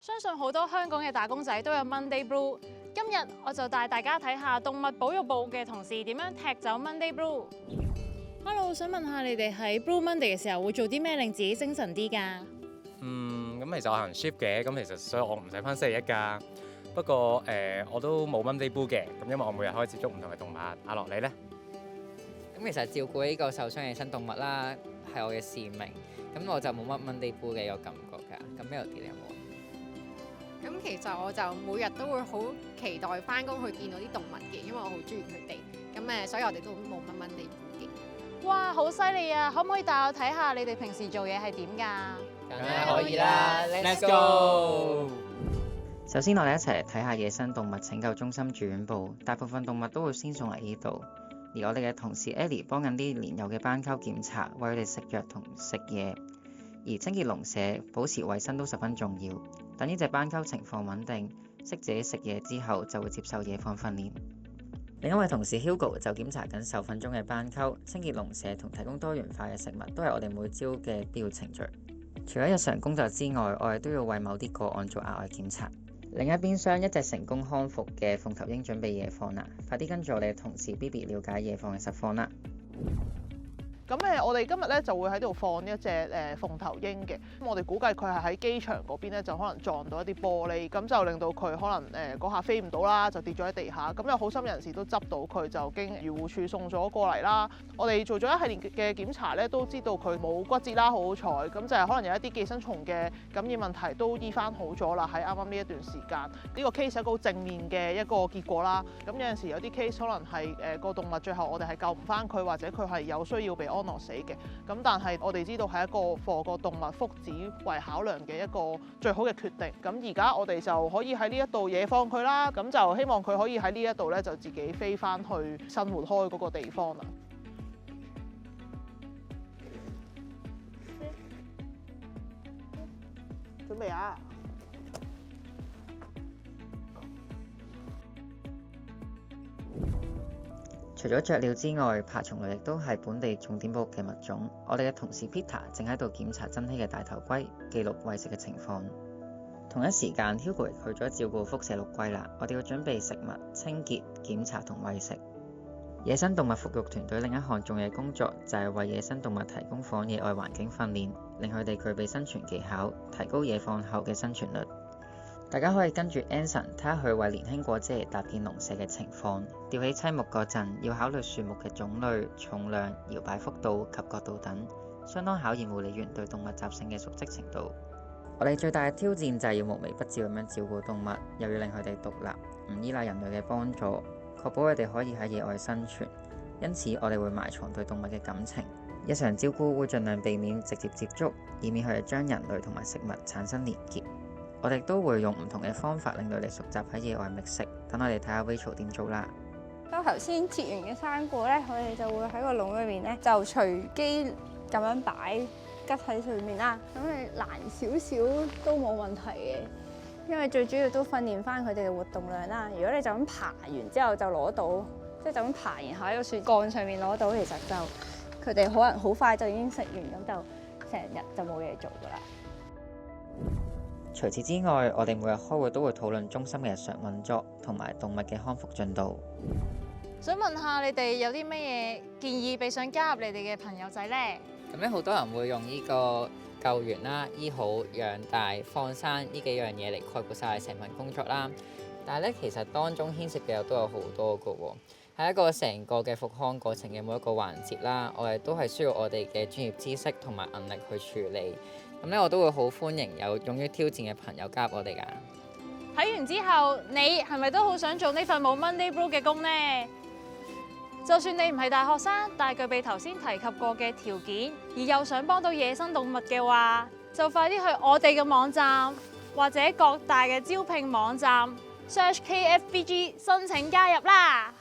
相信好多香港嘅打工仔都有 Monday Blue。今日我就帶大家睇下動物保育部嘅同事點樣踢走 Monday Blue。Hello， 想問下你哋喺 Blue Monday 嘅時候會做啲咩令自己精神啲㗎？咁其實我行 shift 嘅，咁其實所以我唔使返星期一㗎。不過我都冇 Monday Blue 嘅，咁因為我每日可以接觸唔同嘅動物。阿樂你呢？咁其實照顧呢個受傷嘅野生動物啦，係我嘅使命。咁我就冇乜 Monday Blue 嘅個感覺㗎。咁 Melody 你有冇？咁其實我就每日都會好期待翻工去見到啲動物嘅，因為我好中意佢哋。咁所以我哋都冇乜Monday Blue嘅。哇，好犀利啊！可唔可以帶我睇下你哋平時做嘢係點㗎？梗係可以啦 ，Let's go！首先，我哋一齊嚟睇下野生動物拯救中心住院部。大部分動物都會先送嚟呢度，而我哋嘅同事 Ellie 幫緊啲年幼嘅斑鳩檢查，為佢哋食藥同食嘢。而清潔籠舍、保持衞生都十分重要。等呢隻斑鳩情況穩定，識自己食嘢之後，就會接受野放訓練。另一位同事 Hugo 就檢查緊受訓中嘅斑鳩，清潔籠舍同提供多元化嘅食物都係我哋每朝嘅必要程序。除咗日常工作之外，我哋都要為某啲個案做額外檢查。另一邊廂，一隻成功康復嘅鳳頭鷹準備野放啦，快啲跟住我哋嘅同事 Bibi 了解野放嘅實況啦。咁我哋今日咧就會喺度放一隻鳳頭鷹嘅，咁我哋估計佢係喺機場嗰邊咧就可能撞到一啲玻璃，咁就令到佢可能嗰下飛唔到啦，就跌咗喺地下。咁有好心人士都執到佢，就經漁護署送咗過嚟啦。我哋做咗一系列嘅檢查咧，都知道佢冇骨折啦，好好彩。咁就係可能有一啲寄生蟲嘅感染問題都醫翻好咗啦。喺啱啱呢一段時間，呢個 case 係一個好正面嘅一個結果啦。咁有陣時有啲 case 可能係個動物最後我哋係救唔翻佢，或者佢係有需要被安樂死嘅，咁但係我哋知道係一個為個動物福祉為考量嘅一個最好嘅決定。咁而家我哋就可以喺呢一度野放佢啦，咁就希望佢可以喺呢一度咧就自己飛翻去生活開嗰個地方啦。準備啊！除咗雀鳥之外，爬蟲類亦都係本地重點保護嘅物種。我哋嘅同事 Peter 正喺度檢查珍稀嘅大頭龜，記錄餵食嘅情況。同一時間 Hugo 亦去咗照顧輻射陸龜啦。我哋要準備食物、清潔、檢查同餵食。野生動物復育團隊另一項重要工作就係為野生動物提供放野外環境訓練，令佢哋具備生存技巧，提高野放後嘅生存率。大家可以跟住 Anson 睇下佢為年輕果子嚟搭建籠舍嘅情況。吊起棲木嗰陣，要考慮樹木嘅種類、重量、搖擺幅度及角度等，相當考驗護理員對動物習性嘅熟悉程度。我哋最大嘅挑戰就係要無微不至咁樣照顧動物，又要令佢哋獨立，唔依賴人類嘅幫助，確保佢哋可以喺野外生存。因此，我哋會埋藏對動物嘅感情。日常照顧會盡量避免直接接觸，以免佢哋將人類同埋食物產生連結。我哋都會用唔同嘅方法令佢哋熟習喺野外覓食。等我哋睇下 Rachel 點做啦。咁頭先切完嘅生果咧，我哋就會喺個籠裏面咧，就隨機咁樣擺吉喺上面啦。咁你難少少都冇問題嘅，因為最主要都訓練翻佢哋嘅活動量啦。如果你就咁爬完之後就攞到，即係就咁爬然後喺個樹幹上面攞到，其實就佢哋可能好快就已經食完，咁就成日就冇嘢做噶啦。除此之外，我哋每日開會都會討論中心嘅日常運作同埋動物嘅康復進度。想問下你哋有啲咩嘢建議俾想加入你哋嘅朋友仔呢？咁咧好多人會用呢個救援啦、醫好、養大、放生呢幾樣嘢嚟概括晒成份工作啦。但係咧，其實當中牽涉嘅都有好多個喎，喺一個成個嘅復康過程嘅每一個環節啦，我哋都係需要我哋嘅專業知識同埋韌力去處理。咁咧，我都會好歡迎有勇於挑戰嘅朋友加入我哋㗎。睇完之後，你係咪都好想做呢份冇 Monday Blue 嘅工呢？就算你唔係大學生，但係具備頭先提及過嘅條件，而又想幫到野生動物嘅話，就快啲去我哋嘅網站或者各大嘅招聘網站 search KFBG 申請加入啦！